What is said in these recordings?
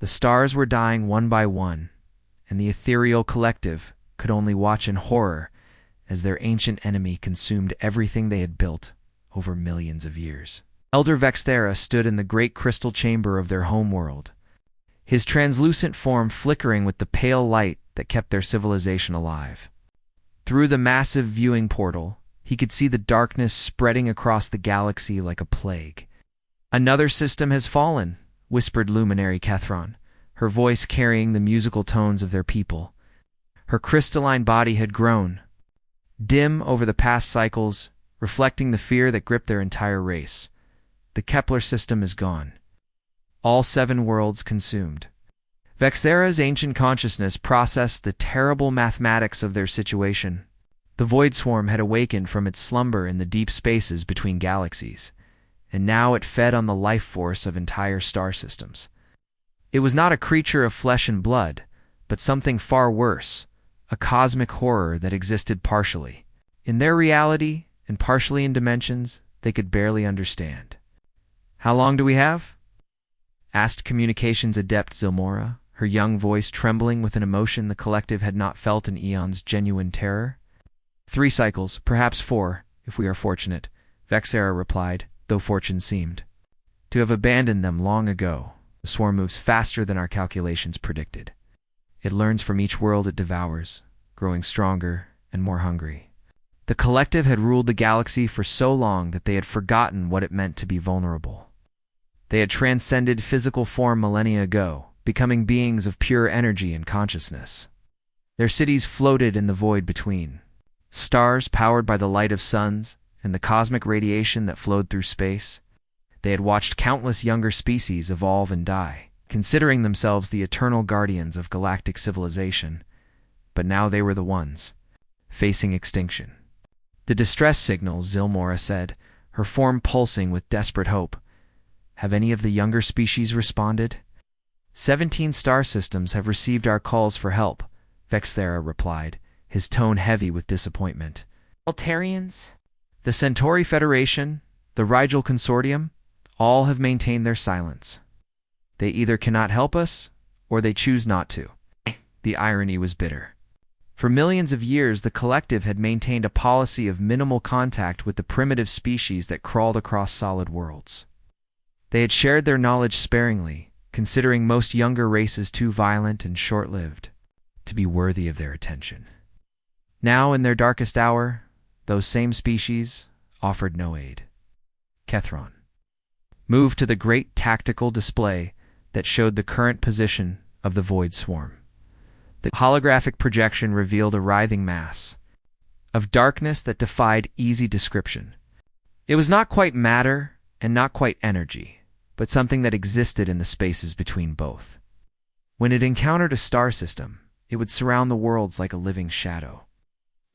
The stars were dying one by one, and the ethereal collective could only watch in horror as their ancient enemy consumed everything they had built over millions of years. Elder Vexthera stood in the great crystal chamber of their homeworld, his translucent form flickering with the pale light that kept their civilization alive. Through the massive viewing portal, he could see the darkness spreading across the galaxy like a plague. "Another system has fallen," whispered Luminary Kethron, her voice carrying the musical tones of their people. Her crystalline body had grown, dim over the past cycles, reflecting the fear that gripped their entire race. "The Kepler system is gone. All 7 worlds consumed." Vexthera's ancient consciousness processed the terrible mathematics of their situation. The Void Swarm had awakened from its slumber in the deep spaces between galaxies, and now it fed on the life force of entire star systems. It was not a creature of flesh and blood, but something far worse, a cosmic horror that existed partially in their reality and partially in dimensions they could barely understand. "How long do we have?" asked communications adept Zilmora, her young voice trembling with an emotion the collective had not felt in eons' genuine terror. 3 cycles, perhaps 4, if we are fortunate," Vexthera replied, though fortune seemed to have abandoned them long ago. "The swarm moves faster than our calculations predicted. It learns from each world it devours, growing stronger and more hungry." The collective had ruled the galaxy for so long that they had forgotten what it meant to be vulnerable. They had transcended physical form millennia ago, becoming beings of pure energy and consciousness. Their cities floated in the void between. Stars powered by the light of suns and the cosmic radiation that flowed through space. They had watched countless younger species evolve and die, considering themselves the eternal guardians of galactic civilization. But now they were the ones facing extinction. "The distress signal," Zilmora said, her form pulsing with desperate hope. "Have any of the younger species responded?" 17 star systems have received our calls for help," Vexthera replied, his tone heavy with disappointment. "Altarians, the Centauri Federation, the Rigel Consortium, all have maintained their silence. They either cannot help us, or they choose not to." The irony was bitter. For millions of years, the collective had maintained a policy of minimal contact with the primitive species that crawled across solid worlds. They had shared their knowledge sparingly, considering most younger races too violent and short-lived to be worthy of their attention. Now, in their darkest hour, those same species offered no aid. Kethron moved to the great tactical display that showed the current position of the Void Swarm. The holographic projection revealed a writhing mass of darkness that defied easy description. It was not quite matter and not quite energy, but something that existed in the spaces between both. When it encountered a star system, it would surround the worlds like a living shadow,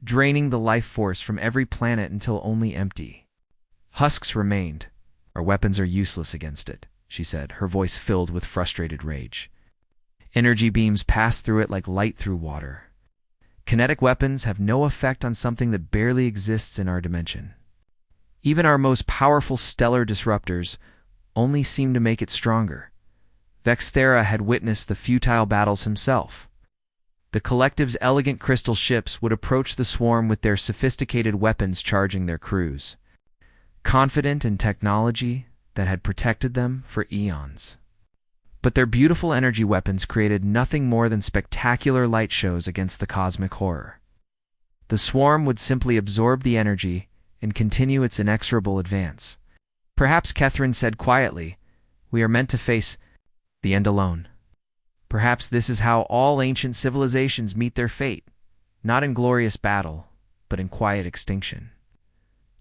draining the life force from every planet until only empty husks remained. "Our weapons are useless against it," she said, her voice filled with frustrated rage. "Energy beams pass through it like light through water. Kinetic weapons have no effect on something that barely exists in our dimension. Even our most powerful stellar disruptors only seem to make it stronger." Vexthera had witnessed the futile battles himself. The collective's elegant crystal ships would approach the swarm with their sophisticated weapons charging their crews, confident in technology that had protected them for eons. But their beautiful energy weapons created nothing more than spectacular light shows against the cosmic horror. The swarm would simply absorb the energy and continue its inexorable advance. Perhaps Kethron said quietly, "We are meant to face the end alone." Perhaps this is how all ancient civilizations meet their fate, not in glorious battle, but in quiet extinction.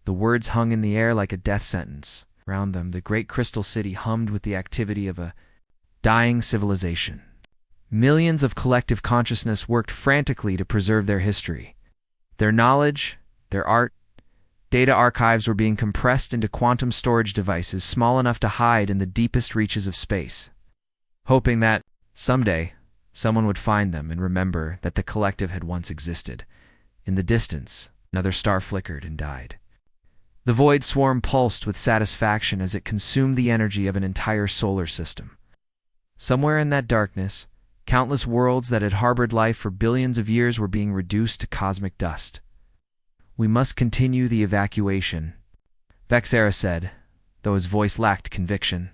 The words hung in the air like a death sentence. Around them, the great crystal city hummed with the activity of a dying civilization. Millions of collective consciousness worked frantically to preserve their history. Their knowledge, their art, data archives were being compressed into quantum storage devices small enough to hide in the deepest reaches of space, hoping that, someday, someone would find them and remember that the collective had once existed. In the distance, another star flickered and died. The Void Swarm pulsed with satisfaction as it consumed the energy of an entire solar system. Somewhere in that darkness, countless worlds that had harbored life for billions of years were being reduced to cosmic dust. "We must continue the evacuation," Vexera said, though his voice lacked conviction.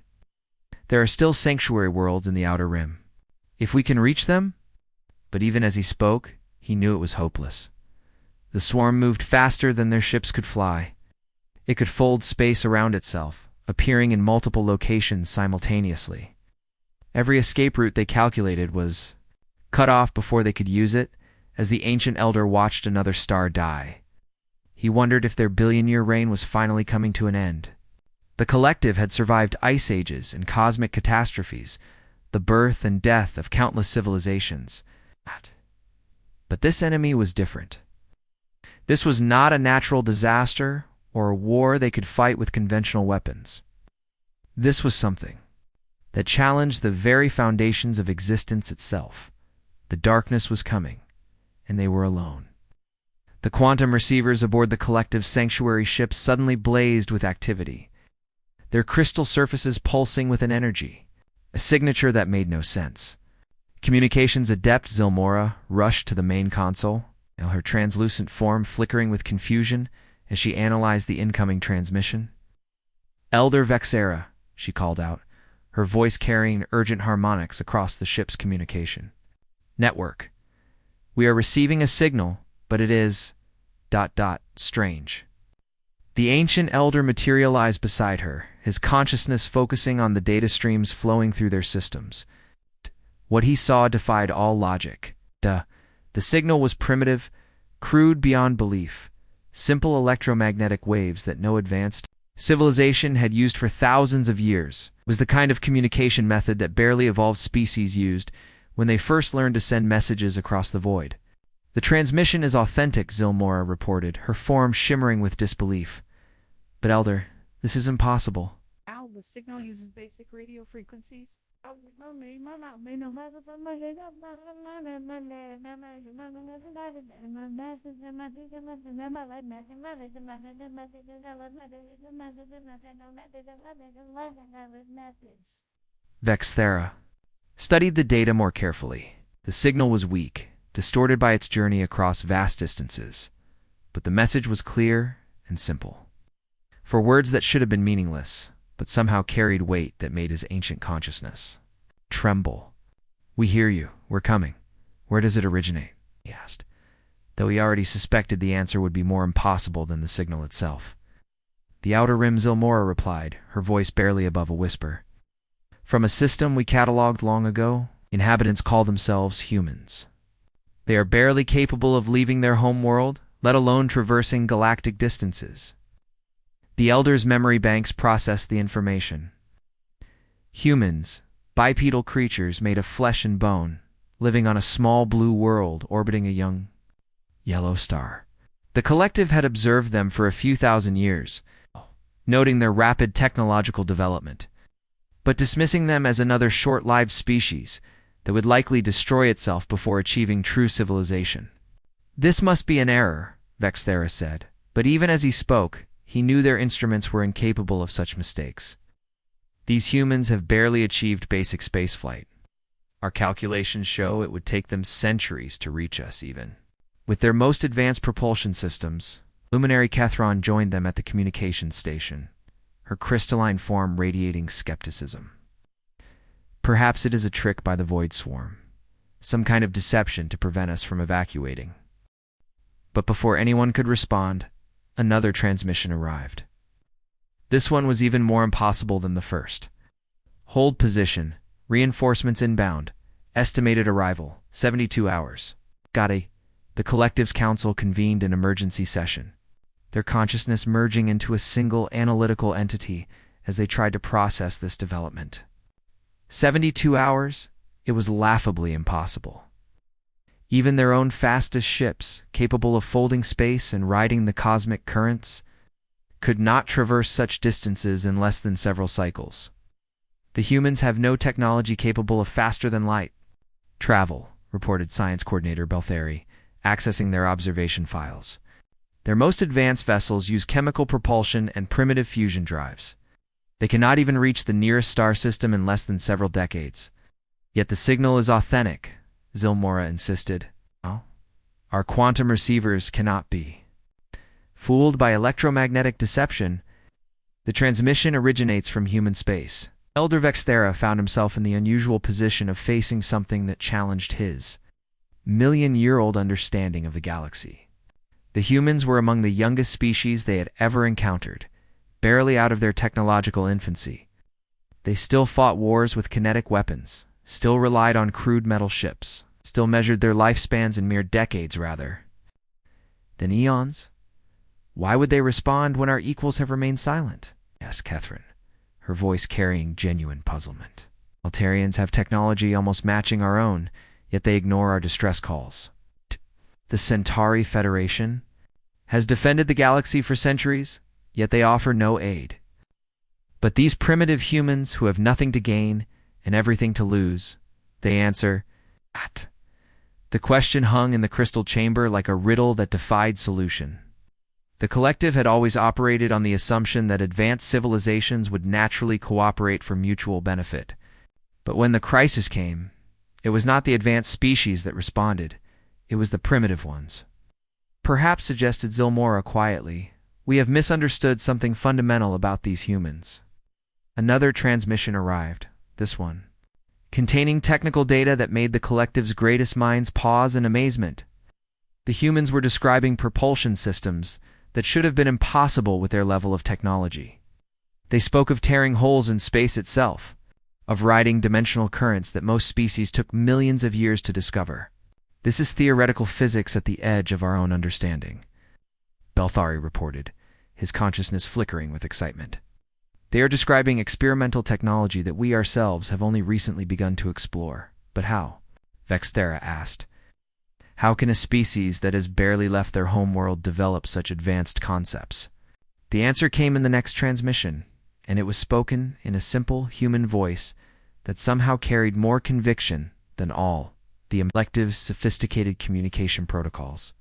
"There are still sanctuary worlds in the Outer Rim. If we can reach them—" But even as he spoke, he knew it was hopeless. The swarm moved faster than their ships could fly. It could fold space around itself, appearing in multiple locations simultaneously. Every escape route they calculated was cut off before they could use it, as the ancient elder watched another star die. He wondered if their billion-year reign was finally coming to an end. The collective had survived ice ages and cosmic catastrophes, the birth and death of countless civilizations. But this enemy was different. This was not a natural disaster or a war they could fight with conventional weapons. This was something that challenged the very foundations of existence itself. The darkness was coming, and they were alone. The quantum receivers aboard the collective sanctuary ships suddenly blazed with activity, their crystal surfaces pulsing with an energy, a signature that made no sense. Communications adept Zilmora rushed to the main console, her translucent form flickering with confusion as she analyzed the incoming transmission. "Elder Vexera," she called out, her voice carrying urgent harmonics across the ship's communication. "Network. We are receiving a signal, but it is ... strange." The ancient elder materialized beside her, his consciousness focusing on the data streams flowing through their systems. What he saw defied all logic. The signal was primitive, crude beyond belief, simple electromagnetic waves that no advanced civilization had used for thousands of years. It was the kind of communication method that barely evolved species used when they first learned to send messages across the void. "The transmission is authentic," Zilmora reported, her form shimmering with disbelief. "But Elder, this is impossible." The signal uses basic radio frequencies. Vexthera studied the data more carefully. The signal was weak, distorted by its journey across vast distances, but the message was clear and simple. For words that should have been meaningless, but somehow carried weight that made his ancient consciousness tremble. "We hear you. We're coming. Where does it originate?" he asked, though he already suspected the answer would be more impossible than the signal itself. "The Outer Rim," Zilmora replied, her voice barely above a whisper. "From a system we cataloged long ago, inhabitants call themselves humans. They are barely capable of leaving their home world, let alone traversing galactic distances." The Elder's memory banks processed the information. Humans, bipedal creatures made of flesh and bone, living on a small blue world orbiting a young yellow star. The collective had observed them for a few thousand years, noting their rapid technological development, but dismissing them as another short-lived species that would likely destroy itself before achieving true civilization. "This must be an error," Vexthera said, but even as he spoke, he knew their instruments were incapable of such mistakes. "These humans have barely achieved basic spaceflight. Our calculations show it would take them centuries to reach us even." With their most advanced propulsion systems, Luminary Kethron joined them at the communications station, her crystalline form radiating skepticism. "Perhaps it is a trick by the Void Swarm, some kind of deception to prevent us from evacuating." But before anyone could respond, another transmission arrived. This one was even more impossible than the first. "Hold position. Reinforcements inbound. Estimated arrival, 72 hours. The Collective's Council convened an emergency session, their consciousness merging into a single analytical entity as they tried to process this development. 72 hours? It was laughably impossible. Even their own fastest ships, capable of folding space and riding the cosmic currents, could not traverse such distances in less than several cycles. "The humans have no technology capable of faster than light travel," reported Science Coordinator Beltheri, accessing their observation files. "Their most advanced vessels use chemical propulsion and primitive fusion drives. They cannot even reach the nearest star system in less than several decades." Yet the signal is authentic, Zilmora insisted. "Oh, our quantum receivers cannot be." Fooled by electromagnetic deception, the transmission originates from human space. Elder Vexthera found himself in the unusual position of facing something that challenged his million-year-old understanding of the galaxy. The humans were among the youngest species they had ever encountered, barely out of their technological infancy. They still fought wars with kinetic weapons, still relied on crude metal ships, still measured their lifespans in mere decades rather than eons. "Why would they respond when our equals have remained silent?" asked Catherine, her voice carrying genuine puzzlement. "Altarians have technology almost matching our own, yet they ignore our distress calls. The Centauri Federation has defended the galaxy for centuries, yet they offer no aid. But these primitive humans who have nothing to gain and everything to lose, they answer, at." The question hung in the crystal chamber like a riddle that defied solution. The collective had always operated on the assumption that advanced civilizations would naturally cooperate for mutual benefit. But when the crisis came, it was not the advanced species that responded, it was the primitive ones. "Perhaps," suggested Zilmora quietly, "we have misunderstood something fundamental about these humans." Another transmission arrived, this one, containing technical data that made the collective's greatest minds pause in amazement. The humans were describing propulsion systems that should have been impossible with their level of technology. They spoke of tearing holes in space itself, of riding dimensional currents that most species took millions of years to discover. "This is theoretical physics at the edge of our own understanding," Belthari reported, his consciousness flickering with excitement. "They are describing experimental technology that we ourselves have only recently begun to explore. But how?" Vexthera asked. "How can a species that has barely left their homeworld develop such advanced concepts?" The answer came in the next transmission, and it was spoken in a simple human voice that somehow carried more conviction than all the collective's sophisticated communication protocols.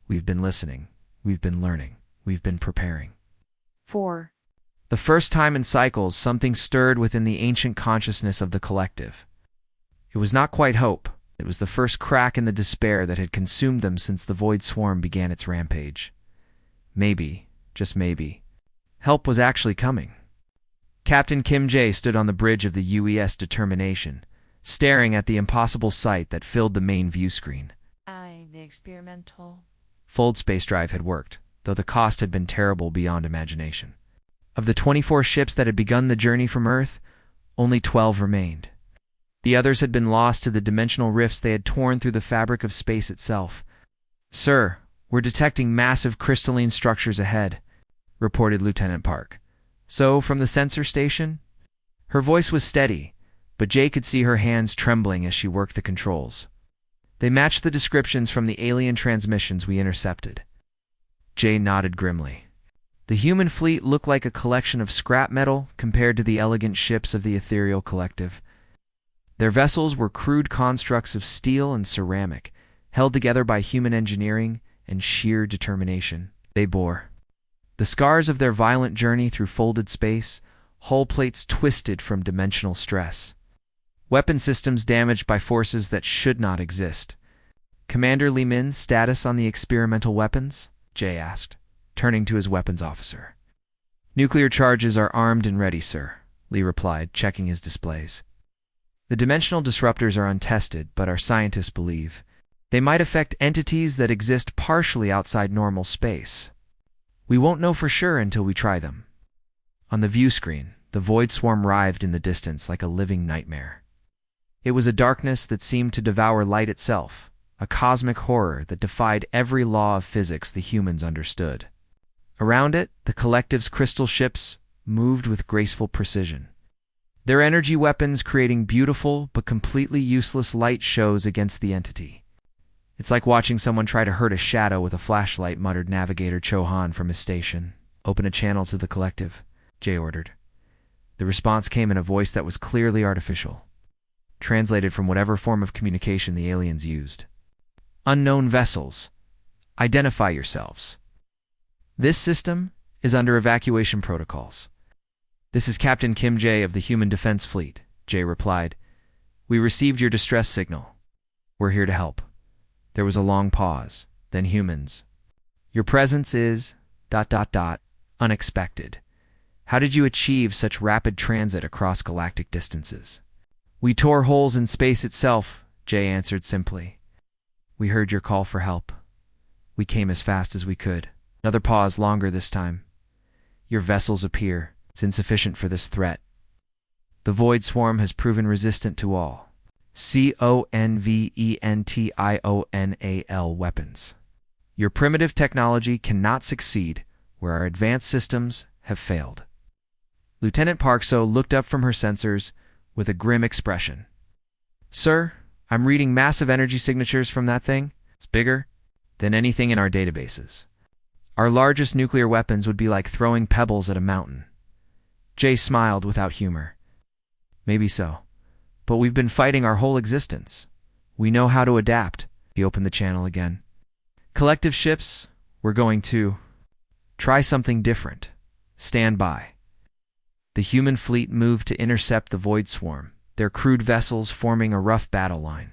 "We've been listening. We've been learning. We've been preparing." 4. The first time in cycles, something stirred within the ancient consciousness of the collective. It was not quite hope. It was the first crack in the despair that had consumed them since the Void Swarm began its rampage. Maybe, just maybe, help was actually coming. Captain Kim Jae stood on the bridge of the UES Determination, staring at the impossible sight that filled the main view screen. The experimental. Fold space drive had worked, though the cost had been terrible beyond imagination. Of the 24 ships that had begun the journey from Earth, only 12 remained. The others had been lost to the dimensional rifts they had torn through the fabric of space itself. "Sir, we're detecting massive crystalline structures ahead," reported Lieutenant Park. "So, from the sensor station?" Her voice was steady, but Jay could see her hands trembling as she worked the controls. "They matched the descriptions from the alien transmissions we intercepted." Jay nodded grimly. The human fleet looked like a collection of scrap metal compared to the elegant ships of the ethereal collective. Their vessels were crude constructs of steel and ceramic, held together by human engineering and sheer determination. They bore the scars of their violent journey through folded space, hull plates twisted from dimensional stress, weapon systems damaged by forces that should not exist. "Commander Li Min's status on the experimental weapons?" Jay asked, turning to his weapons officer. "Nuclear charges are armed and ready, sir," Li replied, checking his displays. "The dimensional disruptors are untested, but our scientists believe they might affect entities that exist partially outside normal space. We won't know for sure until we try them." On the view screen, the Void Swarm writhed in the distance like a living nightmare. It was a darkness that seemed to devour light itself, a cosmic horror that defied every law of physics the humans understood. Around it, the collective's crystal ships moved with graceful precision, their energy weapons creating beautiful but completely useless light shows against the entity. "It's like watching someone try to hurt a shadow with a flashlight," muttered Navigator Chohan from his station. "Open a channel to the collective," Jay ordered. The response came in a voice that was clearly artificial, translated from whatever form of communication the aliens used. "Unknown vessels, identify yourselves. This system is under evacuation protocols." "This is Captain Kim Jae of the Human Defense Fleet," Jay replied. We received your distress signal. We're here to help. There was a long pause. Then humans. Your presence is... unexpected. How did you achieve such rapid transit across galactic distances? We tore holes in space itself, Jay answered simply. We heard your call for help. We came as fast as we could. Another pause, longer this time. Your vessels appear. It's insufficient for this threat. The Void Swarm has proven resistant to all conventional weapons. Your primitive technology cannot succeed where our advanced systems have failed. Lieutenant Parkso looked up from her sensors with a grim expression. Sir, I'm reading massive energy signatures from that thing. It's bigger than anything in our databases. Our largest nuclear weapons would be like throwing pebbles at a mountain. Jay smiled without humor. Maybe so. But we've been fighting our whole existence. We know how to adapt. He opened the channel again. Collective ships, we're going to try something different. Stand by. The human fleet moved to intercept the Void Swarm, their crude vessels forming a rough battle line.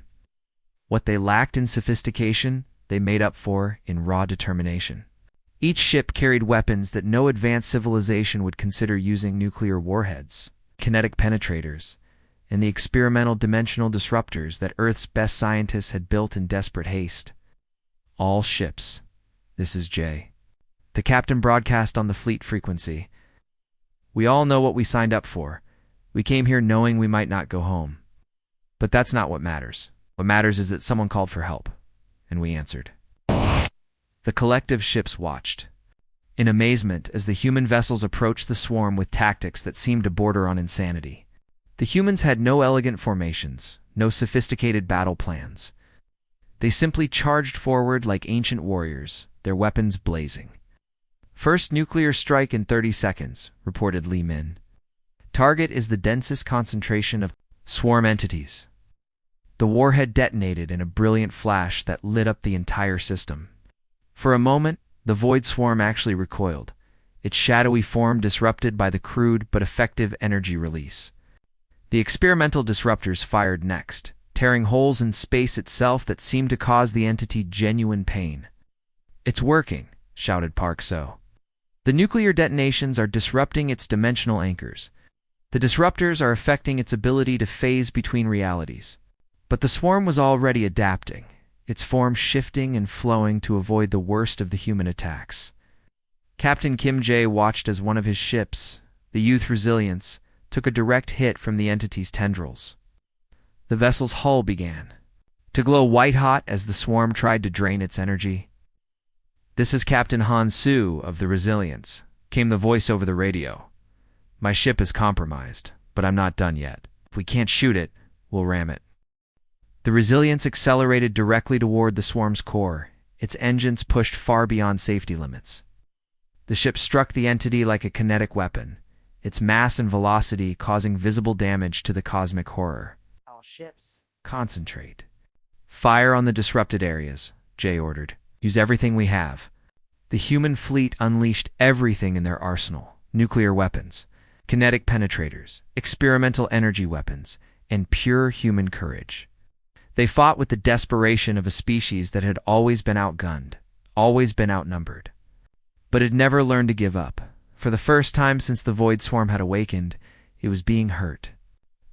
What they lacked in sophistication, they made up for in raw determination. Each ship carried weapons that no advanced civilization would consider using: nuclear warheads, kinetic penetrators, and the experimental dimensional disruptors that Earth's best scientists had built in desperate haste. All ships. This is Jay. The captain broadcast on the fleet frequency. We all know what we signed up for. We came here knowing we might not go home. But that's not what matters. What matters is that someone called for help, and we answered. The collective ships watched in amazement as the human vessels approached the swarm with tactics that seemed to border on insanity. The humans had no elegant formations, no sophisticated battle plans. They simply charged forward like ancient warriors, their weapons blazing. First nuclear strike in 30 seconds, reported Li Min. Target is the densest concentration of swarm entities. The warhead detonated in a brilliant flash that lit up the entire system. For a moment, the Void Swarm actually recoiled, its shadowy form disrupted by the crude but effective energy release. The experimental disruptors fired next, tearing holes in space itself that seemed to cause the entity genuine pain. It's working, shouted Parkso. The nuclear detonations are disrupting its dimensional anchors. The disruptors are affecting its ability to phase between realities. But the swarm was already adapting, its form shifting and flowing to avoid the worst of the human attacks. Captain Kim Jae watched as one of his ships, the Youth Resilience, took a direct hit from the entity's tendrils. The vessel's hull began to glow white-hot as the swarm tried to drain its energy. This is Captain Han Su of the Resilience, came the voice over the radio. My ship is compromised, but I'm not done yet. If we can't shoot it, we'll ram it. The Resilience accelerated directly toward the swarm's core, its engines pushed far beyond safety limits. The ship struck the entity like a kinetic weapon, its mass and velocity causing visible damage to the cosmic horror. All ships. Concentrate. Fire on the disrupted areas, Jay ordered. Use everything we have. The human fleet unleashed everything in their arsenal: nuclear weapons, kinetic penetrators, experimental energy weapons, and pure human courage. They fought with the desperation of a species that had always been outgunned, always been outnumbered. But had never learned to give up. For the first time since the Void Swarm had awakened, it was being hurt.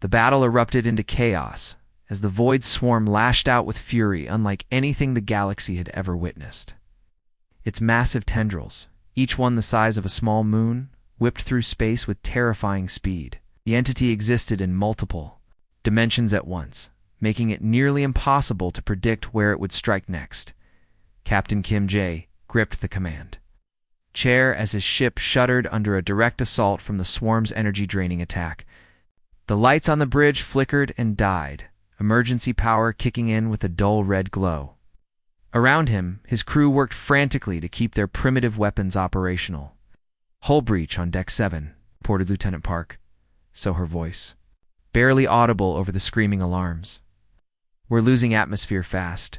The battle erupted into chaos, as the Void Swarm lashed out with fury unlike anything the galaxy had ever witnessed. Its massive tendrils, each one the size of a small moon, whipped through space with terrifying speed. The entity existed in multiple dimensions at once, making it nearly impossible to predict where it would strike next. Captain Kim Jae gripped the command chair as his ship shuddered under a direct assault from the swarm's energy-draining attack. The lights on the bridge flickered and died, emergency power kicking in with a dull red glow. Around him, his crew worked frantically to keep their primitive weapons operational. Hull breach on Deck 7, reported Lieutenant Park. So her voice, barely audible over the screaming alarms. We're losing atmosphere fast.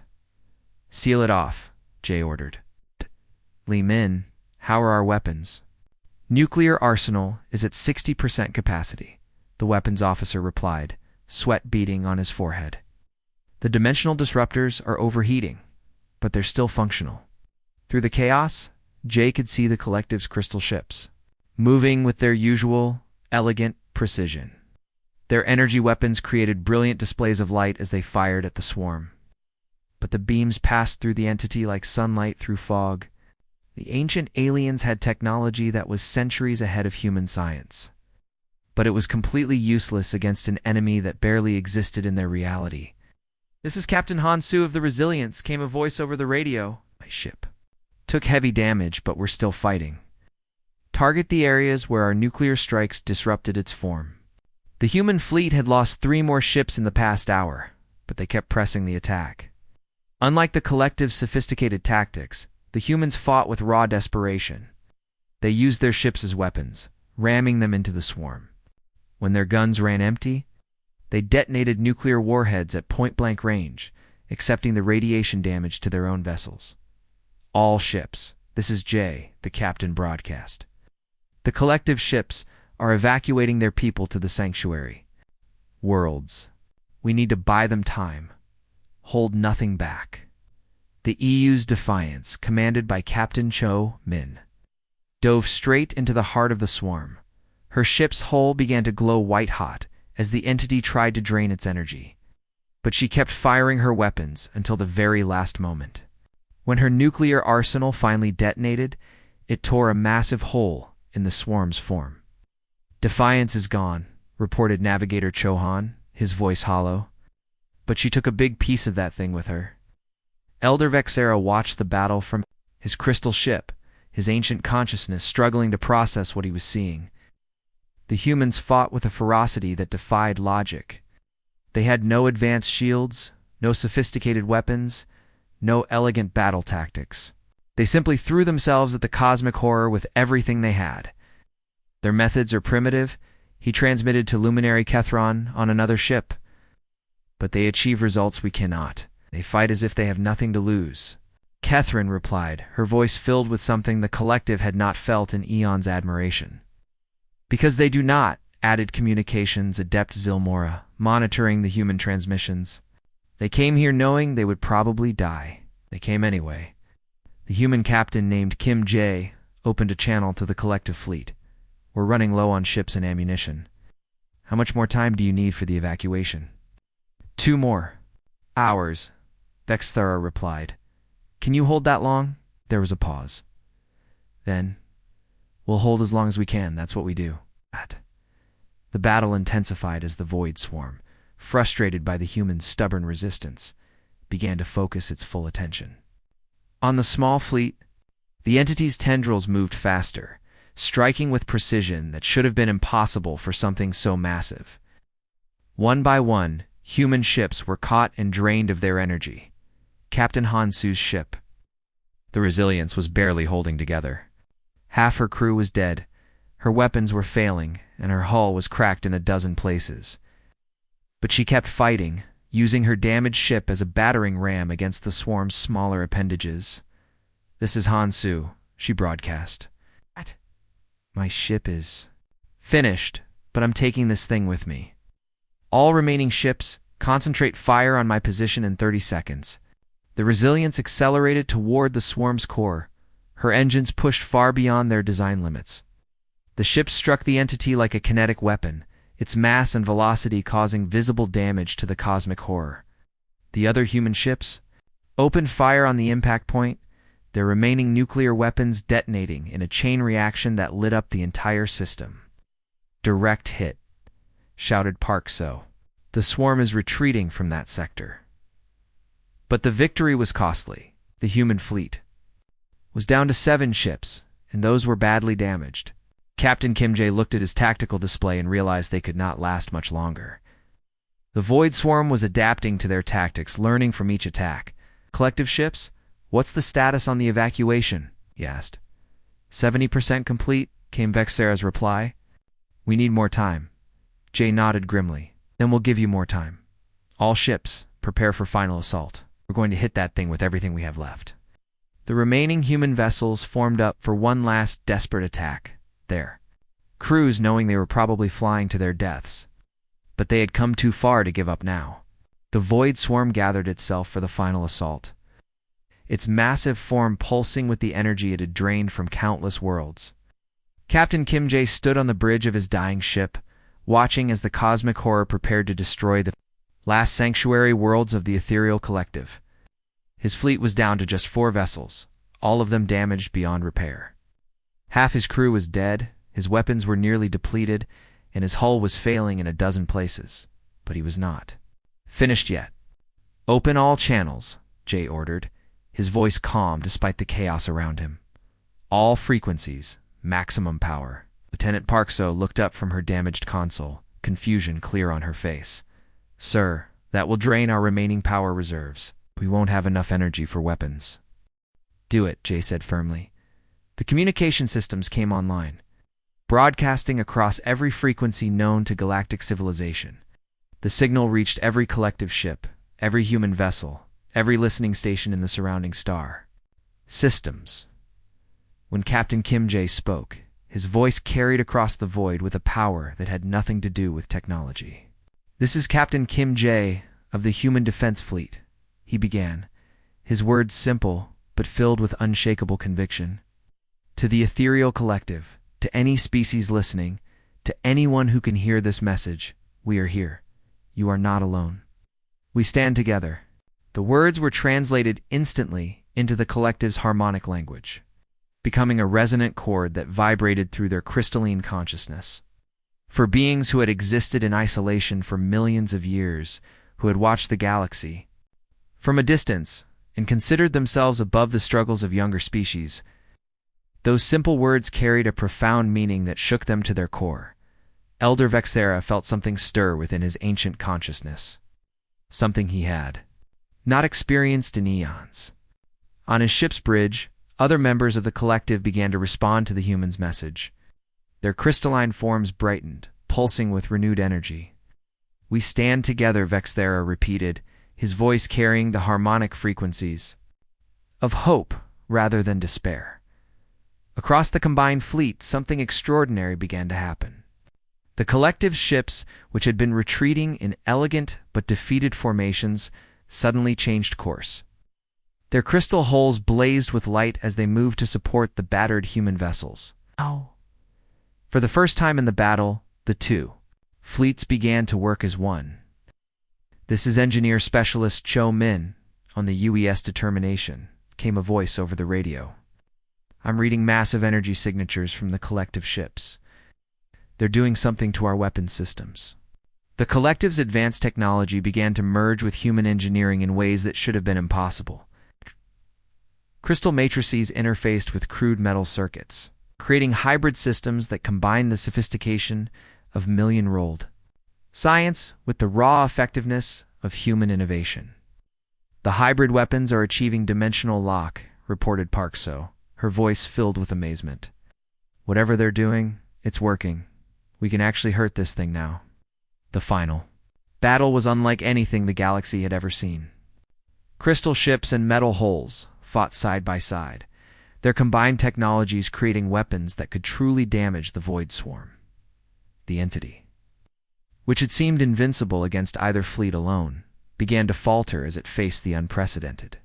Seal it off, Jay ordered. Li Min, how are our weapons? Nuclear arsenal is at 60% capacity, the weapons officer replied, sweat beading on his forehead. The dimensional disruptors are overheating, but they're still functional. Through the chaos, Jay could see the collective's crystal ships, moving with their usual, elegant precision. Their energy weapons created brilliant displays of light as they fired at the swarm. But the beams passed through the entity like sunlight through fog. The ancient aliens had technology that was centuries ahead of human science. But it was completely useless against an enemy that barely existed in their reality. "This is Captain Hansu of the Resilience," came a voice over the radio. "My ship took heavy damage, but we're still fighting. Target the areas where our nuclear strikes disrupted its form." The human fleet had lost 3 more ships in the past hour, but they kept pressing the attack. Unlike the collective's sophisticated tactics, the humans fought with raw desperation. They used their ships as weapons, ramming them into the swarm. When their guns ran empty, they detonated nuclear warheads at point-blank range, accepting the radiation damage to their own vessels. "All ships. This is Jay," the captain broadcast. "The collective ships are evacuating their people to the sanctuary. Worlds. We need to buy them time. Hold nothing back." The EU's Defiance, commanded by Captain Cho Min, dove straight into the heart of the swarm. Her ship's hull began to glow white-hot as the entity tried to drain its energy. But she kept firing her weapons until the very last moment. When her nuclear arsenal finally detonated, it tore a massive hole in the swarm's form. "Defiance is gone," reported Navigator Chohan, his voice hollow. "But she took a big piece of that thing with her." Elder Vexera watched the battle from his crystal ship, his ancient consciousness struggling to process what he was seeing. The humans fought with a ferocity that defied logic. They had no advanced shields, no sophisticated weapons, no elegant battle tactics. They simply threw themselves at the cosmic horror with everything they had. "Their methods are primitive," he transmitted to Luminary Kethron on another ship. "But they achieve results we cannot. They fight as if they have nothing to lose." Kethron replied, her voice filled with something the collective had not felt in eons' admiration. "Because they do not," added Communications Adept Zilmora, monitoring the human transmissions. "They came here knowing they would probably die. They came anyway." The human captain named Kim J opened a channel to the collective fleet. "We're running low on ships and ammunition. How much more time do you need for the evacuation?" 2 more hours, Vexthara replied. "Can you hold that long?" There was a pause. "Then, we'll hold as long as we can. That's what we do." The battle intensified as the Void Swarm, frustrated by the humans' stubborn resistance, began to focus its full attention. On the small fleet, the entity's tendrils moved faster, striking with precision that should have been impossible for something so massive. One by one, human ships were caught and drained of their energy. Captain Hansu's ship, the Resilience, was barely holding together. Half her crew was dead, her weapons were failing, and her hull was cracked in a dozen places. But she kept fighting, using her damaged ship as a battering ram against the swarm's smaller appendages. "This is Hansu," she broadcast. "My ship is finished, but I'm taking this thing with me. All remaining ships, concentrate fire on my position in 30 seconds. The Resilience accelerated toward the swarm's core. Her engines pushed far beyond their design limits. The ship struck the entity like a kinetic weapon, its mass and velocity causing visible damage to the cosmic horror. The other human ships opened fire on the impact point, their remaining nuclear weapons detonating in a chain reaction that lit up the entire system. "Direct hit," shouted Park So. "The swarm is retreating from that sector." But the victory was costly. The human fleet was down to 7 ships, and those were badly damaged. Captain Kim Jae looked at his tactical display and realized they could not last much longer. The Void Swarm was adapting to their tactics, learning from each attack. "Collective ships, what's the status on the evacuation?" he asked. 70% complete, came Vexera's reply. "We need more time." Jay nodded grimly. "Then we'll give you more time. All ships, prepare for final assault. We're going to hit that thing with everything we have left." The remaining human vessels formed up for one last desperate attack. Their crews knowing they were probably flying to their deaths. but they had come too far to give up now. The Void Swarm gathered itself for the final assault, its massive form pulsing with the energy it had drained from countless worlds. Captain Kim Jae stood on the bridge of his dying ship, watching as the cosmic horror prepared to destroy the last sanctuary worlds of the ethereal collective. His fleet was down to just 4 vessels, all of them damaged beyond repair. Half his crew was dead, his weapons were nearly depleted, and his hull was failing in a dozen places. But he was not finished yet. "Open all channels," Jay ordered, his voice calm despite the chaos around him. "All frequencies, maximum power." Lieutenant Parkso looked up from her damaged console, confusion clear on her face. "Sir, that will drain our remaining power reserves. We won't have enough energy for weapons." "Do it," Jay said firmly. The communication systems came online, broadcasting across every frequency known to galactic civilization. The signal reached every collective ship, every human vessel, every listening station in the surrounding star. Systems. When Captain Kim Jae spoke, his voice carried across the void with a power that had nothing to do with technology. "This is Captain Kim Jae of the Human Defense Fleet," he began, his words simple but filled with unshakable conviction. "To the ethereal collective, to any species listening, to anyone who can hear this message, we are here. You are not alone. We stand together." The words were translated instantly into the collective's harmonic language, becoming a resonant chord that vibrated through their crystalline consciousness. For beings who had existed in isolation for millions of years, who had watched the galaxy from a distance and considered themselves above the struggles of younger species, those simple words carried a profound meaning that shook them to their core. Elder Vexera felt something stir within his ancient consciousness, something he had not experienced in eons. On his ship's bridge, other members of the collective began to respond to the human's message. Their crystalline forms brightened, pulsing with renewed energy. "We stand together," Vexera repeated, his voice carrying the harmonic frequencies of hope rather than despair. Across the combined fleet, something extraordinary began to happen. The collective ships, which had been retreating in elegant but defeated formations, suddenly changed course. Their crystal hulls blazed with light as they moved to support the battered human vessels. For the first time in the battle, the two fleets began to work as one. "This is Engineer Specialist Cho Min on the UES Determination," came a voice over the radio. "I'm reading massive energy signatures from the collective ships. They're doing something to our weapons systems." The collective's advanced technology began to merge with human engineering in ways that should have been impossible. Crystal matrices interfaced with crude metal circuits, creating hybrid systems that combine the sophistication of million-rolled science with the raw effectiveness of human innovation. "The hybrid weapons are achieving dimensional lock," reported Parkso, her voice filled with amazement. "Whatever they're doing, it's working. We can actually hurt this thing now." The final battle was unlike anything the galaxy had ever seen. Crystal ships and metal hulls fought side by side, their combined technologies creating weapons that could truly damage the Void Swarm. The entity, which had seemed invincible against either fleet alone, began to falter as it faced the unprecedented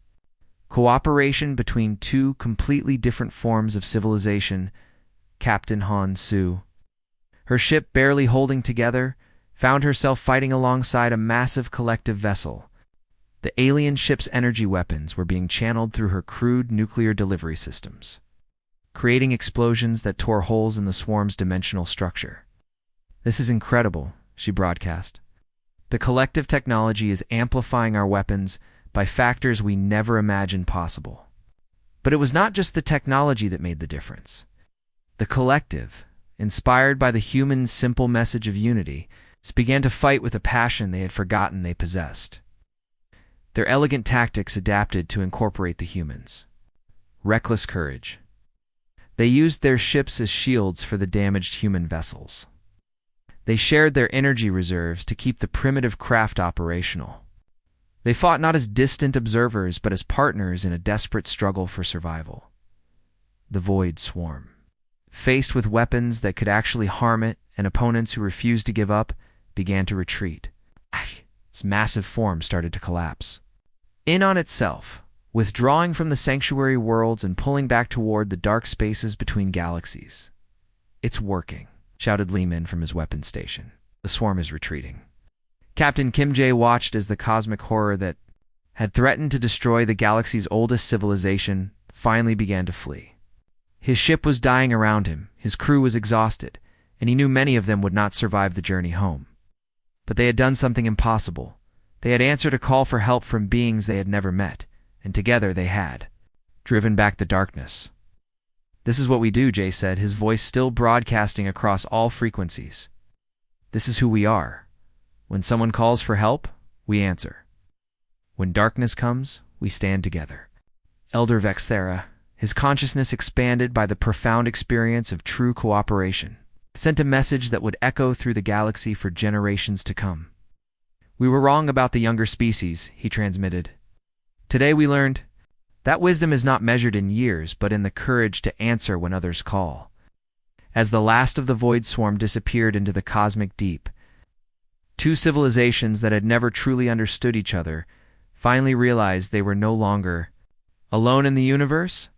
cooperation between two completely different forms of civilization. Captain Han Su, her ship barely holding together, found herself fighting alongside a massive collective vessel. The alien ship's energy weapons were being channeled through her crude nuclear delivery systems, creating explosions that tore holes in the swarm's dimensional structure. "This is incredible," she broadcast. "The collective technology is amplifying our weapons by factors we never imagined possible." But it was not just the technology that made the difference. The collective, inspired by the human simple message of unity, began to fight with a passion they had forgotten they possessed. Their elegant tactics adapted to incorporate the humans. Reckless courage. They used their ships as shields for the damaged human vessels. They shared their energy reserves to keep the primitive craft operational. They fought not as distant observers but as partners in a desperate struggle for survival. The Void Swarm, faced with weapons that could actually harm it and opponents who refused to give up, began to retreat. Its massive form started to collapse in on itself, withdrawing from the sanctuary worlds and pulling back toward the dark spaces between galaxies. "It's working," shouted Li Min from his weapons station. "The swarm is retreating." Captain Kim Jae watched as the cosmic horror that had threatened to destroy the galaxy's oldest civilization finally began to flee. His ship was dying around him, his crew was exhausted, and he knew many of them would not survive the journey home. But they had done something impossible. They had answered a call for help from beings they had never met, and together they had driven back the darkness. "This is what we do," Jay said, his voice still broadcasting across all frequencies. "This is who we are. When someone calls for help, we answer. When darkness comes, we stand together." Elder Vexthera, his consciousness expanded by the profound experience of true cooperation, sent a message that would echo through the galaxy for generations to come. "We were wrong about the younger species," he transmitted. "Today we learned that wisdom is not measured in years, but in the courage to answer when others call." As the last of the void swarm disappeared into the cosmic deep, two civilizations that had never truly understood each other finally realized they were no longer alone in the universe,